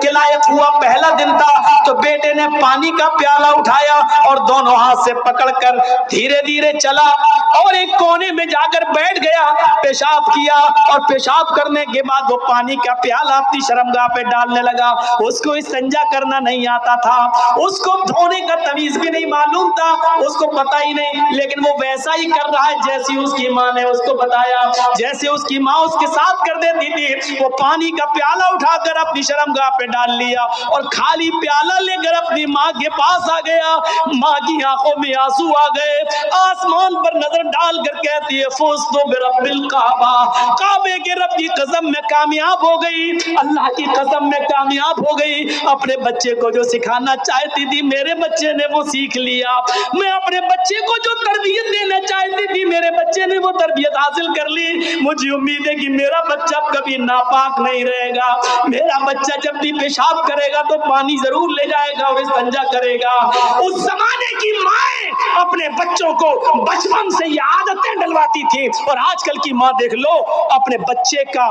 کے لائق ہوا، پہلا دن تھا، تو بیٹے نے پانی کا پیالہ اٹھایا اور دونوں ہاتھ سے پکڑ کر دھیرے دھیرے چلا اور ایک کونے میں جا کر بیٹھ گیا، پیشاب کیا اور پیشاب کرنے کے بعد وہ پانی کا پیالہ اپنی شرمگاہ پہ ڈالنے لگا۔ اس کو استنجا کرنا نہیں آتا تھا، اس کو دھونے کا تمیز بھی نہیں معلوم تھا، اس کو پتہ ہی نہیں، لیکن وہ ویسا ہی کر رہا ہے جیسی اس کی ماں نے اس کو بتایا، جیسے اس کی ماں اس کے ساتھ کر دیتی تھی۔ وہ پانی کا پیالہ اٹھا کر اپنی شرمگاہ پہ ڈال لیا اور خالی پیالہ لے کر اپنی ماں کے پاس آ گیا۔ ماں کی آنکھوں میں آنسو آ گئے، آسمان پر نظر ڈال کر کہتی ہے فزت برب الکعبہ، کعبے کے رب کی قسم میں کامیاب ہو گئی، اللہ کی قسم میں کامیاب ہو گئی۔ اپنے بچے کو جو سکھانا چاہتی تھی میرے بچے نے وہ سیکھ لیا، میں اپنے بچے کو جو تربیت دینا چاہتی تھی میرے بچے نے وہ تربیت حاصل کر لی۔ مجھے امید ہے کہ میرا بچہ کبھی ناپاک نہیں رہے گا، میرا بچہ جب بھی پیشاب کرے گا تو پانی ضرور لے جائے گا اور استنجا کرے گا۔ اس زمانے کی مائیں اپنے بچوں کو بچپن سے یہ عادتیں ڈلواتی تھی، اور آج کل کی ماں دیکھ لو اپنے بچے کا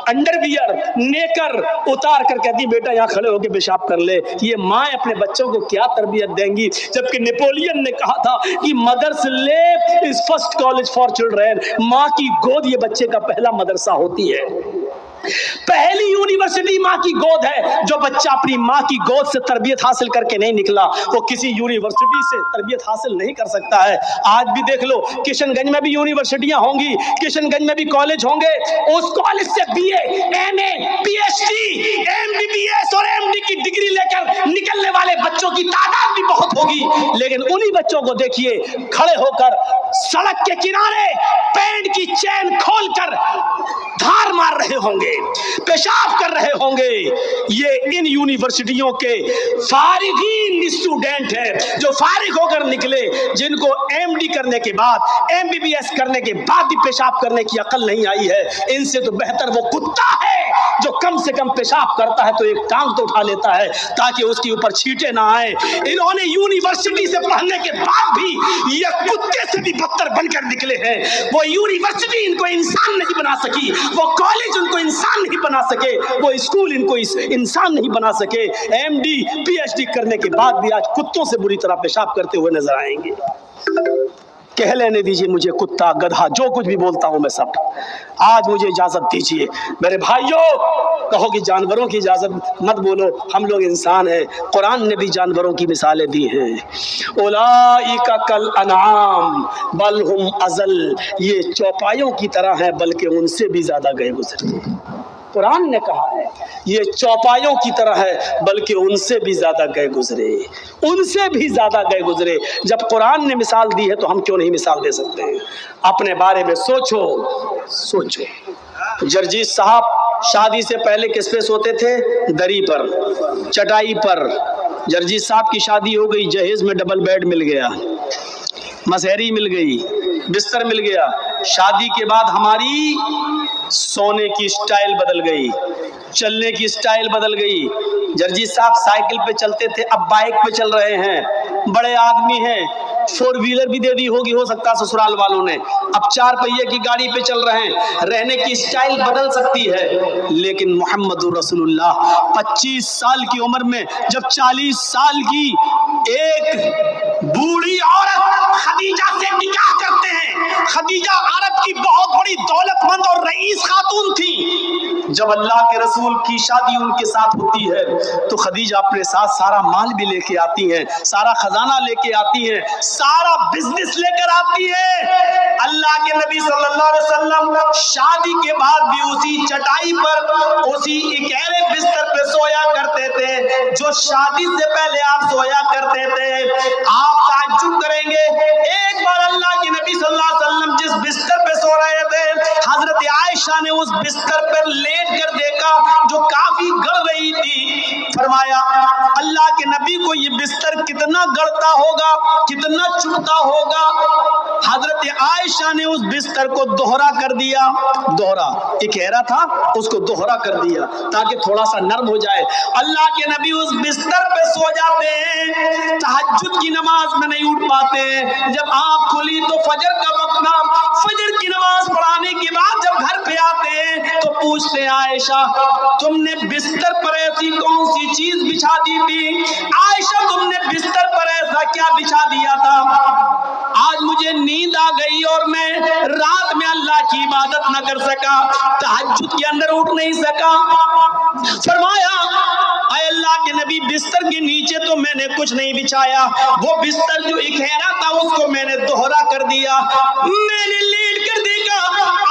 انڈر ویئر نیکر اتار کر کہتی بیٹا یہاں کھڑے ہو کے پیشاب کر لے۔ یہ ماں اپنے بچوں کو کیا تربیت دیں گی؟ جبکہ نیپولین نے کہا تھا کہ مدرس لیپ از فرسٹ کالج فار چلڈرن، ماں کی گود یہ بچے کا پہلا مدرسہ ہوتی ہے، پہلی یونیورسٹی ماں کی گود ہے۔ جو بچہ اپنی ماں کی گود سے تربیت حاصل کر کے نہیں نکلا وہ کسی یونیورسٹی سے تربیت حاصل نہیں کر سکتا ہے۔ آج بھی دیکھ لو کشن گنج میں بھی یونیورسٹیاں ہوں گی، کشن گنج میں بھی کالج ہوں گے، اس کالج سے B A, M A, P H D, M B B S اور ایم ڈی کی ڈگری لے کر نکلنے والے بچوں کی تعداد بھی بہت ہوگی، لیکن انہی بچوں کو دیکھیے کھڑے ہو کر سڑک کے کنارے پینٹ کی چین کھول کر دھار مار رہے ہوں گے، پیشاب کر رہے ہوں گے۔ یہ ان یونیورسٹیوں کے فارغین اسٹوڈنٹ ہیں جو فارغ ہو کر نکلے، جن کو ایم ڈی کرنے کے بعد، ایم بی بی ایس کرنے کے بعد بھی پیشاب کرنے کی عقل نہیں آئی ہے۔ ان سے تو بہتر وہ کتا ہے جو کم سے کم پیشاب کرتا ہے تو ایک ٹانگ تو اٹھا لیتا ہے تاکہ اس کے اوپر چھینٹے نہ آئے۔ انہوں نے یونیورسٹی سے پڑھنے کے بعد بھی یہ کتے سے بھی بدتر بن کر نکلے ہیں۔ وہ یونیورسٹی ان کو انسان نہیں بنا سکی، وہ کالج ان کو انسان نہیں بنا سکے، وہ اسکول ان کو انسان نہیں بنا سکے۔ M D P H D کرنے کے بعد بھی آج کتوں سے بری طرح پیشاب کرتے ہوئے نظر آئیں گے۔ کہہ لینے دیجیے مجھے کتا گدھا جو کچھ بھی بولتا ہوں میں سب، آج مجھے اجازت دیجیے میرے بھائیوں، کہو کہ جانوروں کی اجازت مت بولو، ہم لوگ انسان ہیں، قرآن نے بھی جانوروں کی مثالیں دی ہیں۔ اولئک کالانعام بل ہم اضل، یہ چوپایوں کی طرح ہیں بلکہ ان سے بھی زیادہ گئے گزرے۔ قرآن نے کہا ہے یہ چوپایوں کی طرح ہے بلکہ ان سے بھی زیادہ گئے گزرے، ان سے بھی زیادہ گئے گزرے۔ جب قرآن نے مثال دی ہے تو ہم کیوں نہیں مثال دے سکتے ہیں؟ اپنے بارے میں سوچو۔ جرجیت صاحب شادی سے پہلے کس پہ سوتے تھے؟ دری پر، چٹائی پر۔ جرجیت صاحب کی شادی ہو گئی، جہیز میں ڈبل بیڈ مل گیا، مسہری مل گئی، بستر مل گیا۔ شادی کے بعد ہماری سونے کی سٹائل بدل گئی، چلنے کی سٹائل بدل گئی۔ جرجیت صاحب سائیکل پہ چلتے تھے، اب بائک پہ چل رہے ہیں، بڑے آدمی ہیں، فور ویلر بھی دے دی ہوگی ہو سکتا سسرال والوں نے، اب چار پہیے کی گاڑی پہ چل رہے ہیں۔ رہنے کی سٹائل بدل سکتی ہے لیکن محمد رسول اللہ 25 سال کی عمر میں جب 40 سال کی ایک بوڑھی عورت خدیجہ سے نکاح کرتے ہیں، خدیجہ عرب کی بہت بڑی دولت مند اور رئیس خاتون تھی، جب اللہ کے رسول کی شادی ان کے ساتھ ہوتی ہے تو خدیجہ اپنے ساتھ سارا مال بھی لے کے آتی ہیں، سارا خزانہ لے کے آتی ہیں، سارا بزنس لے کر آتی ہے۔ اللہ کے نبی صلی اللہ علیہ وسلم شادی کے بعد بھی اسی چٹائی پر، اسی اکیلے بستر پہ سویا کرتے تھے جو شادی سے پہلے آپ سویا کرتے تھے۔ آپ تعجب کریں گے، ایک بار اللہ کے نبی صلی اللہ علیہ وسلم جس بستر پہ سو رہے تھے حضرت عائشہ نے اس بستر پر لیٹ کر دیکھا جو کافی گڑ رہی تھی، فرمایا اللہ کے نبی کو یہ بستر کتنا گڑتا ہوگا، کتنا چبھتا ہوگا۔ حضرت عائشہ نے اس بستر کو دوہرا کر دیا، دوہرا ایک ہیرا تھا اس کو دوہرا کر دیا تاکہ تھوڑا سا نرم ہو جائے۔ اللہ کے نبی اس بستر پہ سو جاتے ہیں، تہجد کی نماز میں نہیں اٹھ پاتے، جب آنکھ کھلی تو فجر کا وقت تھا، فجر کی نماز پڑھانے کے بعد جب گھر پہ آتے ہیں تو پوچھتے ہیں عائشہ تم نے بستر پر ایسی کون سی چیز بچھا دی تھی؟ عائشہ تم نے بستر پر ایسا کیا بچھا دیا تھا؟ آج مجھے نیند آ گئی اور میں رات میں اللہ کی عبادت نہ کر سکا، تہجد کے اندر اٹھ نہیں سکا۔ فرمایا اے اللہ کے نبی بستر کے نیچے تو میں نے کچھ نہیں بچھایا، وہ بستر جو اکھیرا تھا اس کو میں نے دوہرا کر دیا، میں نے لیٹ کر دیکھا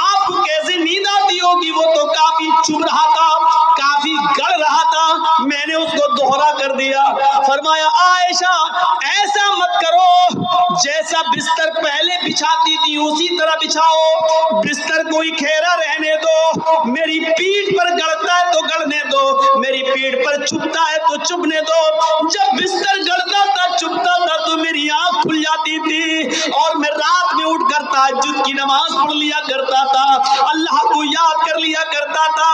آپ کو کیسے نیند آتی ہوگی، وہ تو کافی چبھ رہا تھا، کافی گڑ رہا تھا، میں نے اس کو دوہرا کر دیا۔ فرمایا عائشہ ایسا مت کرو، جیسا بستر پہلے بچھاتی تھی اسی طرح بچھاؤ، بستر کوئی کھیرا رہنے دو، میری پیٹھ پر گڑتا ہے تو گڑنے دو، میری پیٹھ پر چبھتا ہے تو چبھنے دو۔ جب بستر گڑتا تھا چبھتا تھا تو میری آنکھ کھل جاتی تھی اور میں رات میں اٹھ کر تہجد کی نماز پڑھ لیا کرتا تھا، اللہ کو یاد کر لیا کرتا تھا۔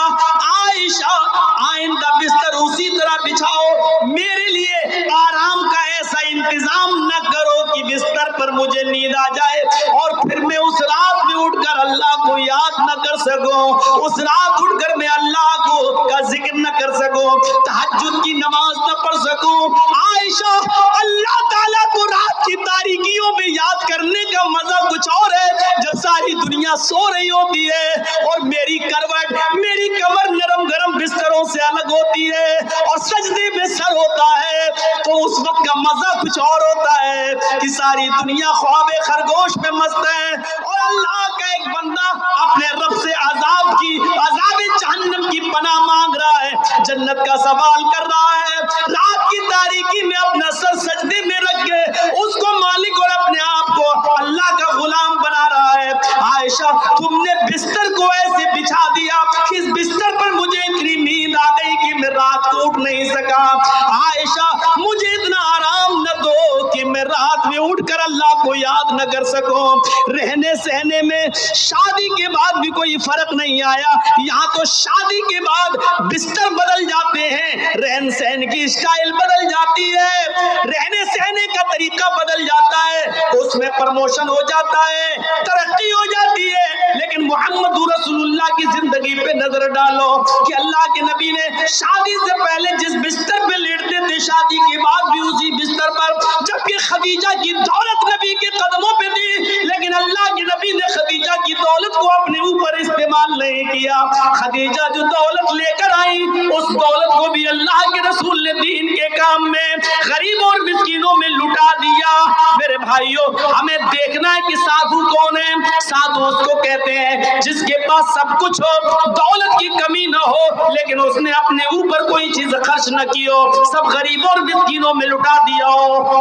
عائشہ آئندہ بستر اسی طرح بچھاؤ، میرے لیے آرام کا ایسا انتظام نہ کرو کہ بستر پر مجھے نیند آ جائے اور پھر میں اس رات میں اٹھ کر اللہ کو یاد نہ کر سکوں، اس رات اٹھ کر میں اللہ کو کا ذکر نہ کر سکوں، تہجد کی نماز نہ پڑھ سکوں۔ عائشہ اللہ تعالیٰ کو رات کی تاریکیوں میں یاد کرنے کا مزہ کچھ اور ہے جب ساری دنیا سو رہی ہوتی ہے اور میری کروٹ میری کمر نرم گرم بستروں سے الگ ہوتی ہے اور سجدے میں سر ہوتا ہے، تو اس وقت کا مزہ کچھ اور ہوتا ہے کہ ساری دنیا خواب خرگوش میں مست ہے اور اللہ کا ایک بندہ اپنے رب سے عذاب جہنم کی پناہ مانگ رہا ہے، جنت کا سوال کر رہا ہے، رات کی تاریکی میں اپنا سر سجدے میں رکھ کے اس کو مالک اور اپنے آپ کو اللہ کا غلام بنا رہا ہے۔ عائشہ تم نے بستر کو ایسے بچھا دیا، اس بستر پر مجھے اتنی نیند آ گئی کہ میں رات کو اٹھ نہیں سکا، عائشہ مجھے اتنا آرام نہ دو کہ میں رات میں اٹھ کر اللہ کو یاد نہ کر سکوں۔ رہنے سہنے میں شادی کے بعد بھی کوئی فرق نہیں آیا، یہاں تو شادی کے بعد بستر بدل جاتے ہیں، رہن سہن کی اسٹائل بدل جاتی ہے، رہنے سہنے کا طریقہ بدل جاتا ہے، اس میں پروموشن ہو جاتا ہے، ترقی ہو جاتی ہے، لیکن محمد رسول اللہ کی زندگی پہ نظر ڈالو کہ اللہ کے نبی نے شادی سے پہلے جس بستر پہ لیٹتے تھے شادی کے بعد بھی اسی بستر پر، جبکہ خدیجہ کی دولت نبی کے قدموں پہ تھی، لیکن اللہ کے نبی نے خدیجہ کی دولت کو اپنے اوپر استعمال نہیں کیا، خدیجہ جو دولت لے کر آئی اس دولت کو بھی اللہ کے رسول نے دین کے کام میں غریبوں اور مسکینوں میں لٹا دیا۔ میرے بھائیوں ہمیں دیکھنا ہے کہ سادھو کون ہے، سادھو اس کو کہتے ہیں جس کے پاس سب کچھ ہو، دولت کی کمی نہ ہو، لیکن اس نے اپنے اوپر کوئی چیز خرچ نہ کی ہو، سب غریبوں اور مسکینوں میں لٹا دیا ہو۔